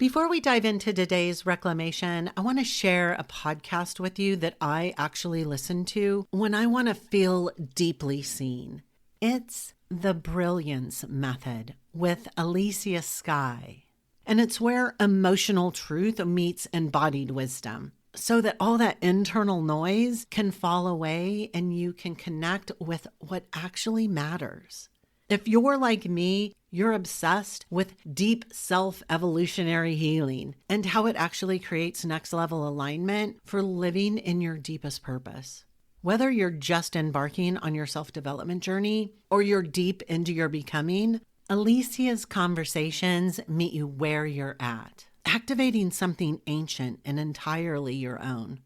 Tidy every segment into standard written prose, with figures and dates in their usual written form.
Before we dive into today's reclamation, I want to share a podcast with you that I actually listen to when I want to feel deeply seen. It's The Brilliance Method with Alicia Skye. And it's where emotional truth meets embodied wisdom, so that all that internal noise can fall away and you can connect with what actually matters. If you're like me, you're obsessed with deep self-evolutionary healing and how it actually creates next-level alignment for living in your deepest purpose. Whether you're just embarking on your self-development journey or you're deep into your becoming, Alicia's conversations meet you where you're at, activating something ancient and entirely your own.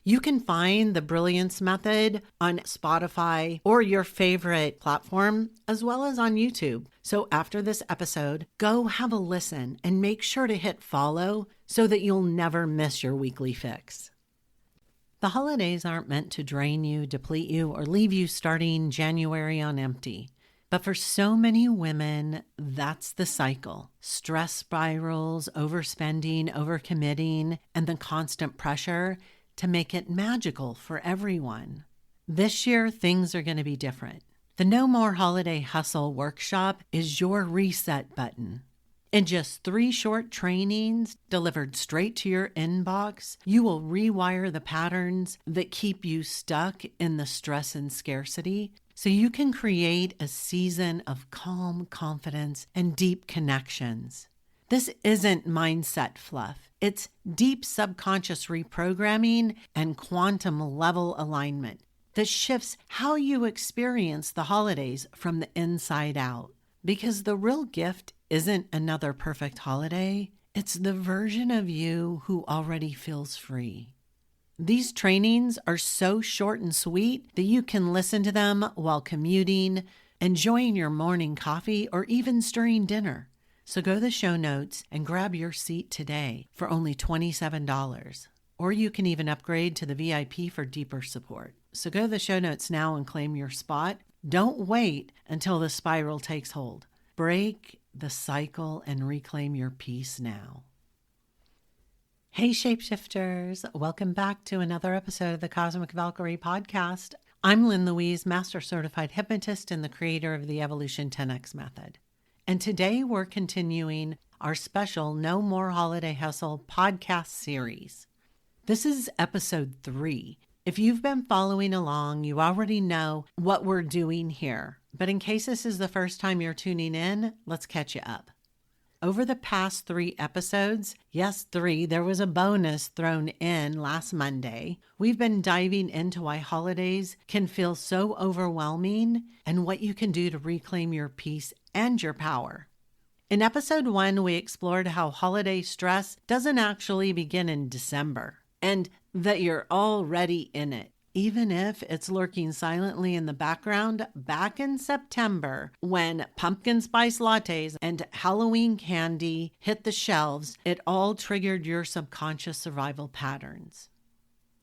You can find the Brilliance Method on Spotify or your favorite platform, as well as on YouTube. So after this episode, go have a listen and make sure to hit follow so that you'll never miss your weekly fix. The holidays aren't meant to drain you, deplete you, or leave you starting January on empty. But for so many women, that's the cycle. Stress spirals, overspending, overcommitting, and the constant pressure to make it magical for everyone. This year, things are going to be different. The No More Holiday Hustle workshop is your reset button. In just 3 short trainings delivered straight to your inbox, you will rewire the patterns that keep you stuck in the stress and scarcity so you can create a season of calm confidence and deep connections. This isn't mindset fluff. It's deep subconscious reprogramming and quantum level alignment that shifts how you experience the holidays from the inside out. Because the real gift isn't another perfect holiday. It's the version of you who already feels free. These trainings are so short and sweet that you can listen to them while commuting, enjoying your morning coffee, or even stirring dinner. So go to the show notes and grab your seat today for only $27. Or you can even upgrade to the VIP for deeper support. So go to the show notes now and claim your spot. Don't wait until the spiral takes hold. Break the cycle and reclaim your peace now. Hey shapeshifters, welcome back to another episode of the Cosmic Valkyrie Podcast. I'm Lynn Louise, Master Certified Hypnotist and the creator of the Evolution 10X Method. And today we're continuing our special No More Holiday Hustle podcast series. This is episode 3. If you've been following along, you already know what we're doing here. But in case this is the first time you're tuning in, let's catch you up. Over the past 3 episodes, yes, 3, there was a bonus thrown in last Monday. We've been diving into why holidays can feel so overwhelming and what you can do to reclaim your peace and your power. In episode 1, we explored how holiday stress doesn't actually begin in December and that you're already in it, even if it's lurking silently in the background back in September when pumpkin spice lattes and Halloween candy hit the shelves. It all triggered your subconscious survival patterns.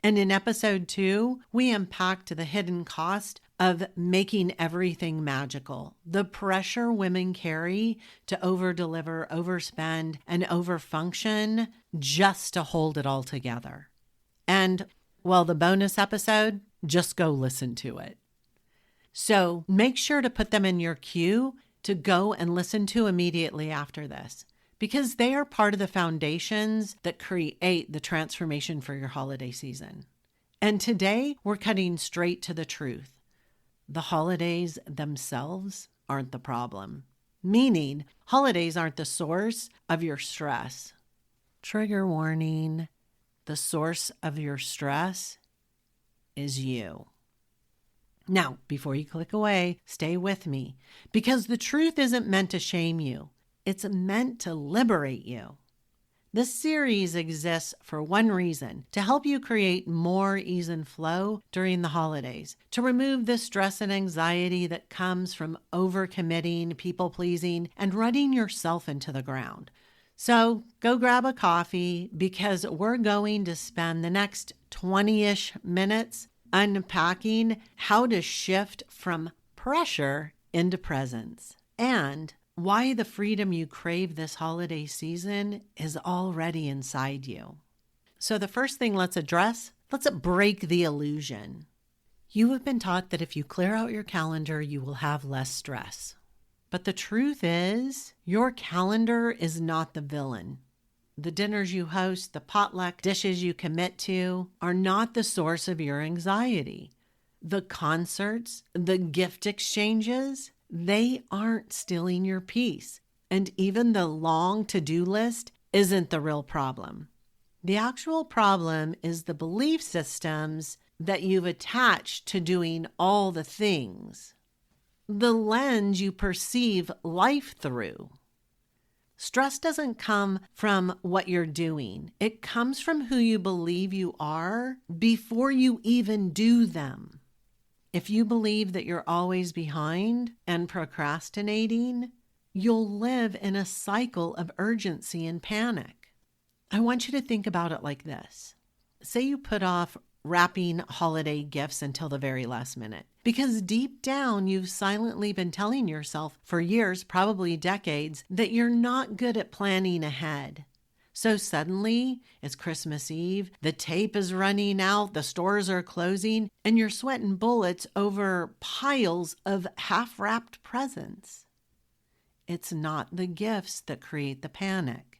And in episode 2, we unpacked the hidden cost of making everything magical, the pressure women carry to overdeliver, overspend, and overfunction just to hold it all together. And, well, the bonus episode, just go listen to it. So make sure to put them in your queue to go and listen to immediately after this, because they are part of the foundations that create the transformation for your holiday season. And today, we're cutting straight to the truth. The holidays themselves aren't the problem, meaning holidays aren't the source of your stress. Trigger warning, the source of your stress is you. Now, before you click away, stay with me, because the truth isn't meant to shame you. It's meant to liberate you. This series exists for one reason, to help you create more ease and flow during the holidays, to remove the stress and anxiety that comes from overcommitting, people-pleasing, and running yourself into the ground. So go grab a coffee, because we're going to spend the next 20-ish minutes unpacking how to shift from pressure into presence and why the freedom you crave this holiday season is already inside you. So the first thing let's break the illusion. You have been taught that if you clear out your calendar, you will have less stress. But the truth is, your calendar is not the villain. The dinners you host, the potluck dishes you commit to, are not the source of your anxiety. The concerts, the gift exchanges, they aren't stealing your peace. And even the long to-do list isn't the real problem. The actual problem is the belief systems that you've attached to doing all the things. The lens you perceive life through. Stress doesn't come from what you're doing. It comes from who you believe you are before you even do them. If you believe that you're always behind and procrastinating, you'll live in a cycle of urgency and panic. I want you to think about it like this. Say you put off wrapping holiday gifts until the very last minute, because deep down you've silently been telling yourself for years, probably decades, that you're not good at planning ahead. So suddenly it's Christmas Eve, the tape is running out, the stores are closing, and you're sweating bullets over piles of half-wrapped presents. It's not the gifts that create the panic.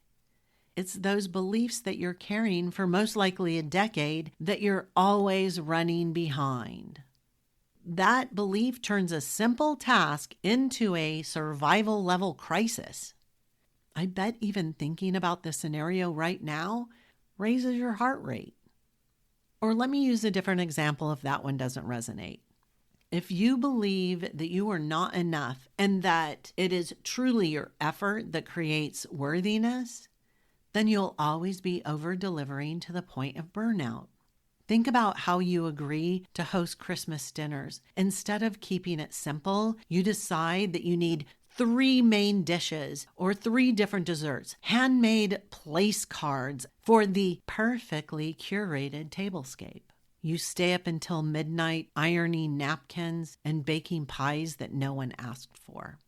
It's those beliefs that you're carrying for most likely a decade that you're always running behind. That belief turns a simple task into a survival level crisis. I bet even thinking about the scenario right now raises your heart rate. Or let me use a different example if that one doesn't resonate. If you believe that you are not enough and that it is truly your effort that creates worthiness, then you'll always be over-delivering to the point of burnout. Think about how you agree to host Christmas dinners. Instead of keeping it simple, you decide that you need 3 main dishes or 3 different desserts, handmade place cards for the perfectly curated tablescape. You stay up until midnight ironing napkins and baking pies that no one asked for.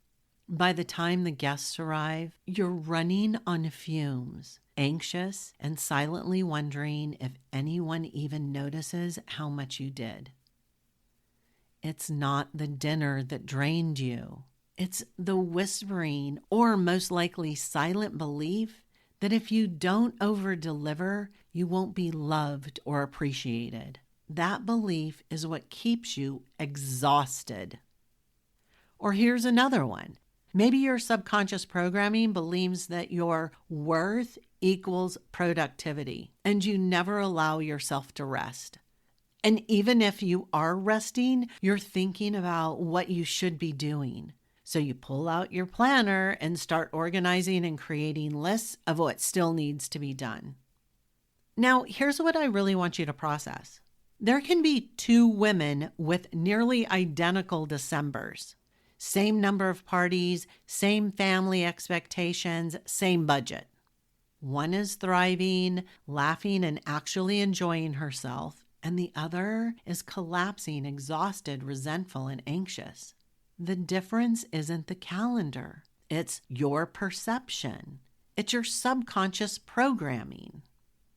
By the time the guests arrive, you're running on fumes, anxious and silently wondering if anyone even notices how much you did. It's not the dinner that drained you. It's the whispering or most likely silent belief that if you don't over-deliver, you won't be loved or appreciated. That belief is what keeps you exhausted. Or here's another one. Maybe your subconscious programming believes that your worth equals productivity, and you never allow yourself to rest. And even if you are resting, you're thinking about what you should be doing. So you pull out your planner and start organizing and creating lists of what still needs to be done. Now, here's what I really want you to process. There can be 2 women with nearly identical Decembers. Same number of parties, same family expectations, same budget. One is thriving, laughing, and actually enjoying herself, and the other is collapsing, exhausted, resentful, and anxious. The difference isn't the calendar. It's your perception. It's your subconscious programming.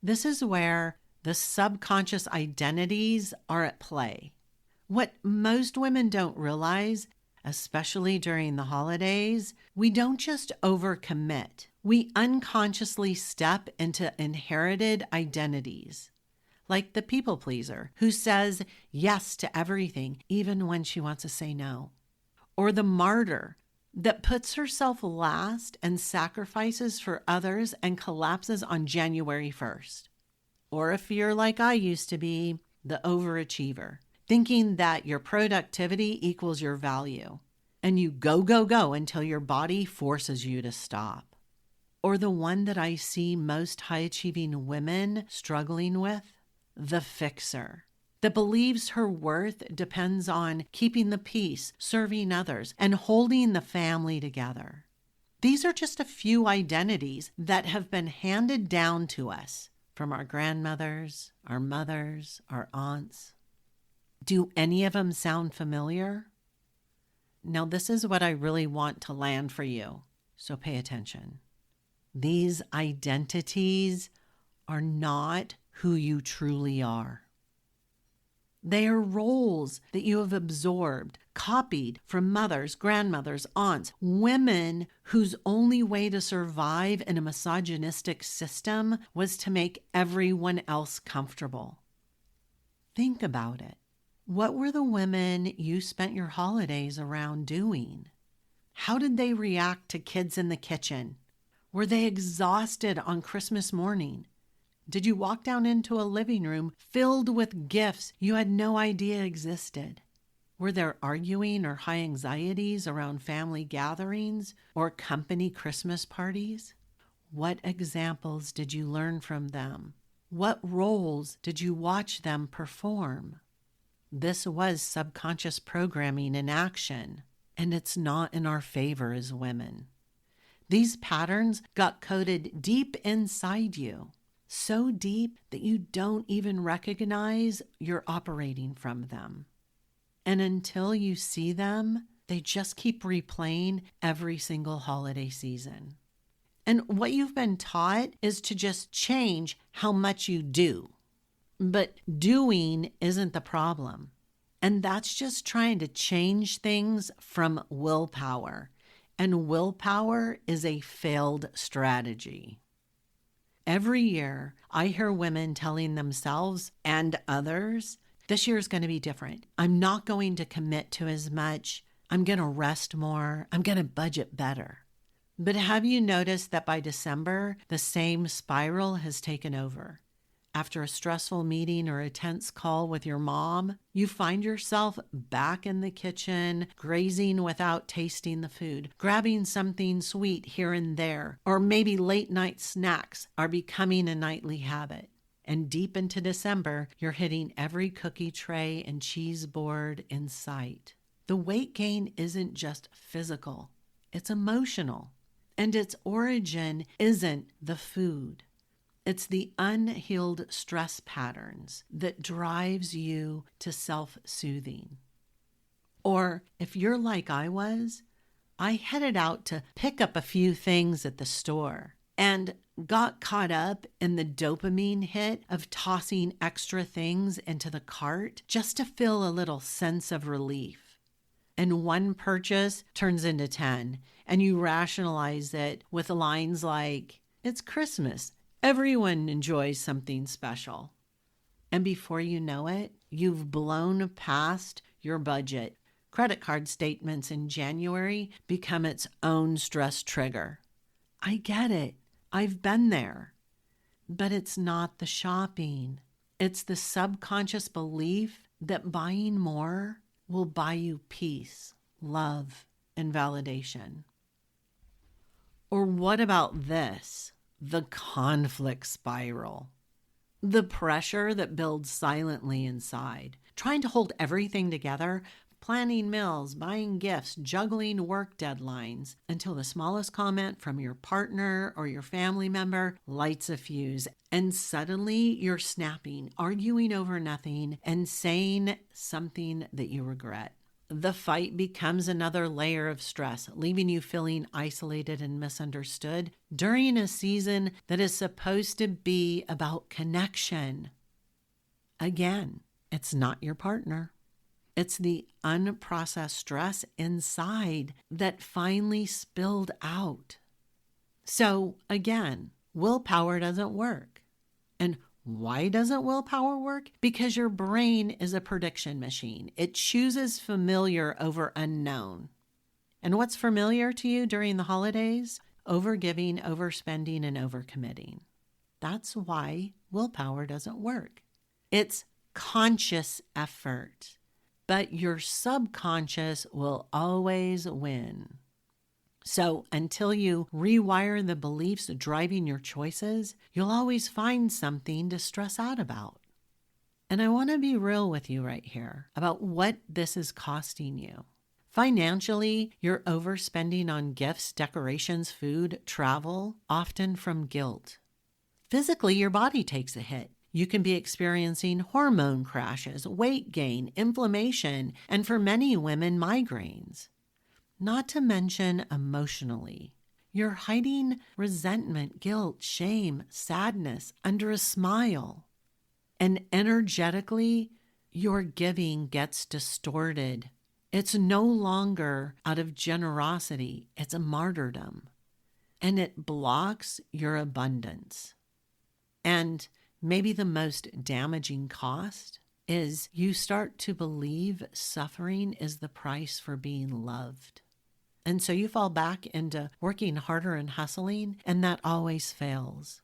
This is where the subconscious identities are at play. What most women don't realize, especially during the holidays, we don't just overcommit. We unconsciously step into inherited identities. Like the people pleaser who says yes to everything, even when she wants to say no. Or the martyr that puts herself last and sacrifices for others and collapses on January 1st. Or if you're like I used to be, the overachiever, thinking that your productivity equals your value, and you go, go, go until your body forces you to stop. Or the one that I see most high-achieving women struggling with, the fixer, that believes her worth depends on keeping the peace, serving others, and holding the family together. These are just a few identities that have been handed down to us from our grandmothers, our mothers, our aunts. Do any of them sound familiar? Now, this is what I really want to land for you, so pay attention. These identities are not who you truly are. They are roles that you have absorbed, copied from mothers, grandmothers, aunts, women whose only way to survive in a misogynistic system was to make everyone else comfortable. Think about it. What were the women you spent your holidays around doing? How did they react to kids in the kitchen? Were they exhausted on Christmas morning? Did you walk down into a living room filled with gifts you had no idea existed? Were there arguing or high anxieties around family gatherings or company Christmas parties? What examples did you learn from them? What roles did you watch them perform? This was subconscious programming in action, and it's not in our favor as women. These patterns got coded deep inside you. So deep that you don't even recognize you're operating from them. And until you see them, they just keep replaying every single holiday season. And what you've been taught is to just change how much you do. But doing isn't the problem. And that's just trying to change things from willpower. And willpower is a failed strategy. Every year, I hear women telling themselves and others, this year is going to be different. I'm not going to commit to as much. I'm going to rest more. I'm going to budget better. But have you noticed that by December, the same spiral has taken over? After a stressful meeting or a tense call with your mom, you find yourself back in the kitchen, grazing without tasting the food, grabbing something sweet here and there, or maybe late night snacks are becoming a nightly habit. And deep into December, you're hitting every cookie tray and cheese board in sight. The weight gain isn't just physical, it's emotional. And its origin isn't the food. It's the unhealed stress patterns that drives you to self-soothing. Or if you're like I was, I headed out to pick up a few things at the store and got caught up in the dopamine hit of tossing extra things into the cart just to feel a little sense of relief. And one purchase turns into 10, and you rationalize it with lines like, "It's Christmas. Everyone enjoys something special." And before you know it, you've blown past your budget. Credit card statements in January become its own stress trigger. I get it. I've been there. But it's not the shopping. It's the subconscious belief that buying more will buy you peace, love, and validation. Or what about this? The conflict spiral. The pressure that builds silently inside. Trying to hold everything together, planning meals, buying gifts, juggling work deadlines, until the smallest comment from your partner or your family member lights a fuse. And suddenly you're snapping, arguing over nothing, and saying something that you regret. The fight becomes another layer of stress, leaving you feeling isolated and misunderstood during a season that is supposed to be about connection. Again, it's not your partner. It's the unprocessed stress inside that finally spilled out. So again, willpower doesn't work. And why doesn't willpower work? Because your brain is a prediction machine. It chooses familiar over unknown. And what's familiar to you during the holidays? Overgiving, overspending, and overcommitting. That's why willpower doesn't work. It's conscious effort. But your subconscious will always win. So until you rewire the beliefs driving your choices, you'll always find something to stress out about. And I want to be real with you right here about what this is costing you. Financially, you're overspending on gifts, decorations, food, travel, often from guilt. Physically, your body takes a hit. You can be experiencing hormone crashes, weight gain, inflammation, and for many women, migraines. not to mention emotionally. You're hiding resentment, guilt, shame, sadness under a smile. And energetically, your giving gets distorted. It's no longer out of generosity, it's a martyrdom. And it blocks your abundance. And maybe the most damaging cost is you start to believe suffering is the price for being loved. And so you fall back into working harder and hustling, and that always fails.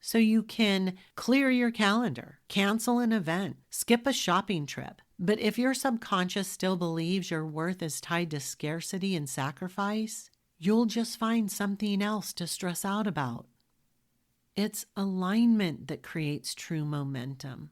So you can clear your calendar, cancel an event, skip a shopping trip. But if your subconscious still believes your worth is tied to scarcity and sacrifice, you'll just find something else to stress out about. It's alignment that creates true momentum.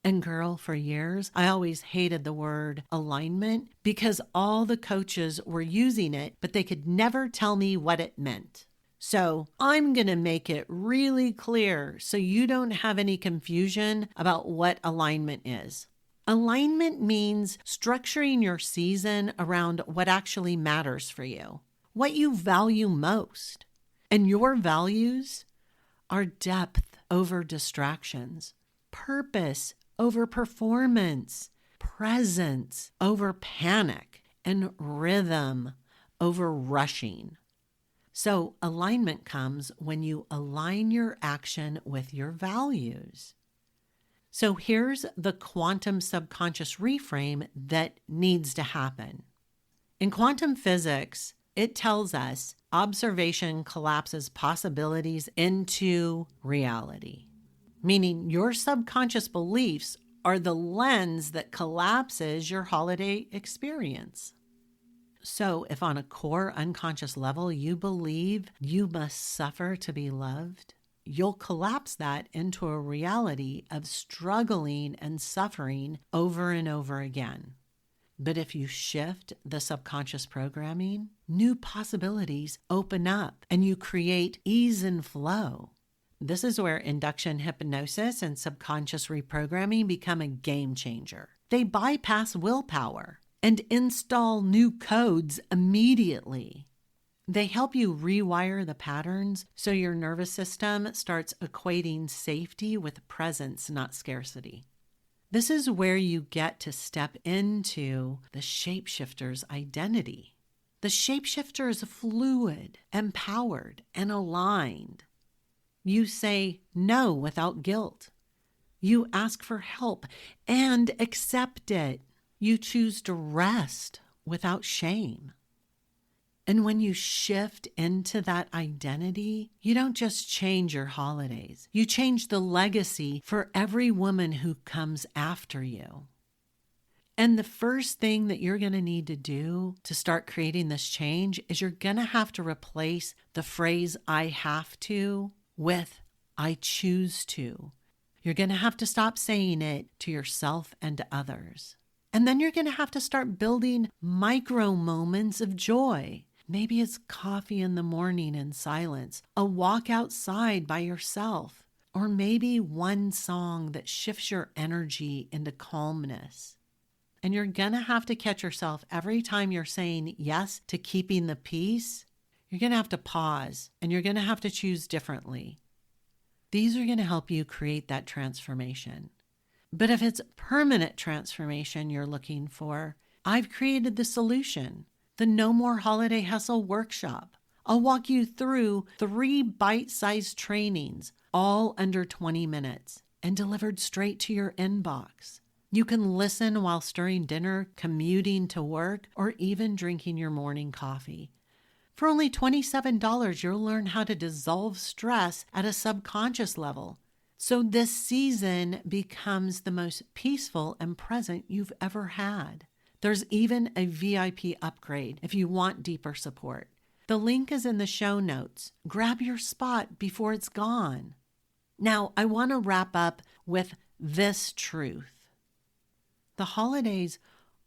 And girl, for years, I always hated the word alignment because all the coaches were using it, but they could never tell me what it meant. So I'm going to make it really clear so you don't have any confusion about what alignment is. Alignment means structuring your season around what actually matters for you, what you value most. And your values are depth over distractions, purpose over performance, presence over panic, and rhythm over rushing. So alignment comes when you align your action with your values. So here's the quantum subconscious reframe that needs to happen. In quantum physics, it tells us observation collapses possibilities into reality, meaning your subconscious beliefs are the lens that collapses your holiday experience. So if on a core unconscious level you believe you must suffer to be loved, you'll collapse that into a reality of struggling and suffering over and over again. But if you shift the subconscious programming, new possibilities open up and you create ease and flow. This is where induction hypnosis and subconscious reprogramming become a game changer. They bypass willpower and install new codes immediately. They help you rewire the patterns so your nervous system starts equating safety with presence, not scarcity. This is where you get to step into the shapeshifter's identity. The shapeshifter is fluid, empowered, and aligned. You say no without guilt. You ask for help and accept it. You choose to rest without shame. And when you shift into that identity, you don't just change your holidays. You change the legacy for every woman who comes after you. And the first thing that you're going to need to do to start creating this change is you're going to have to replace the phrase "I have to" with "I choose to." You're going to have to stop saying it to yourself and to others. And then you're going to have to start building micro moments of joy. Maybe it's coffee in the morning in silence, a walk outside by yourself, or maybe one song that shifts your energy into calmness. And you're going to have to catch yourself every time you're saying yes to keeping the peace. You're going to have to pause and you're going to have to choose differently. These are going to help you create that transformation. But if it's permanent transformation you're looking for, I've created the solution. The No More Holiday Hustle workshop. I'll walk you through 3 bite-sized trainings, all under 20 minutes, and delivered straight to your inbox. You can listen while stirring dinner, commuting to work, or even drinking your morning coffee. For only $27, you'll learn how to dissolve stress at a subconscious level, so this season becomes the most peaceful and present you've ever had. There's even a VIP upgrade if you want deeper support. The link is in the show notes. Grab your spot before it's gone. Now, I want to wrap up with this truth. The holidays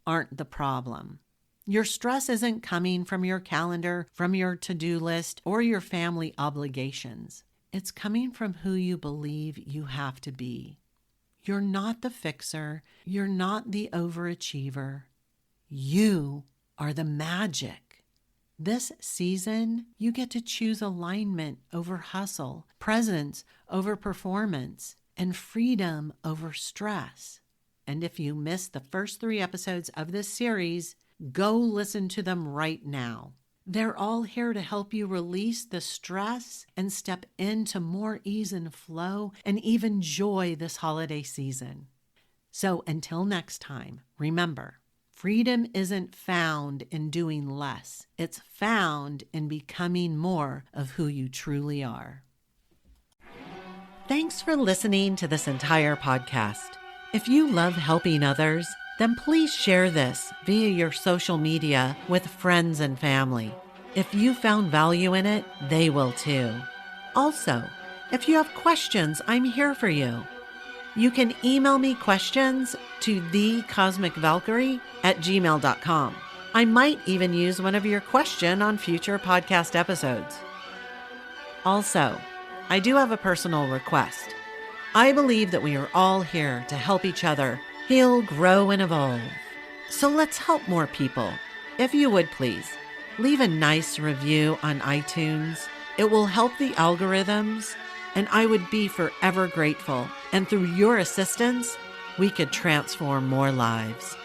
aren't the problem. Your stress isn't coming from your calendar, from your to-do list, or your family obligations. It's coming from who you believe you have to be. You're not the fixer. You're not the overachiever. You are the magic. This season, you get to choose alignment over hustle, presence over performance, and freedom over stress. And if you missed the first 3 episodes of this series, go listen to them right now. They're all here to help you release the stress and step into more ease and flow and even joy this holiday season. So until next time, remember, freedom isn't found in doing less. It's found in becoming more of who you truly are. Thanks for listening to this entire podcast. If you love helping others, then please share this via your social media with friends and family. If you found value in it, they will too. Also, if you have questions, I'm here for you. You can email me questions to thecosmicvalkyrie@gmail.com. I might even use one of your questions on future podcast episodes. Also, I do have a personal request. I believe that we are all here to help each other heal, grow, and evolve. So let's help more people. If you would please, leave a nice review on iTunes. It will help the algorithms, and I would be forever grateful. And through your assistance, we could transform more lives.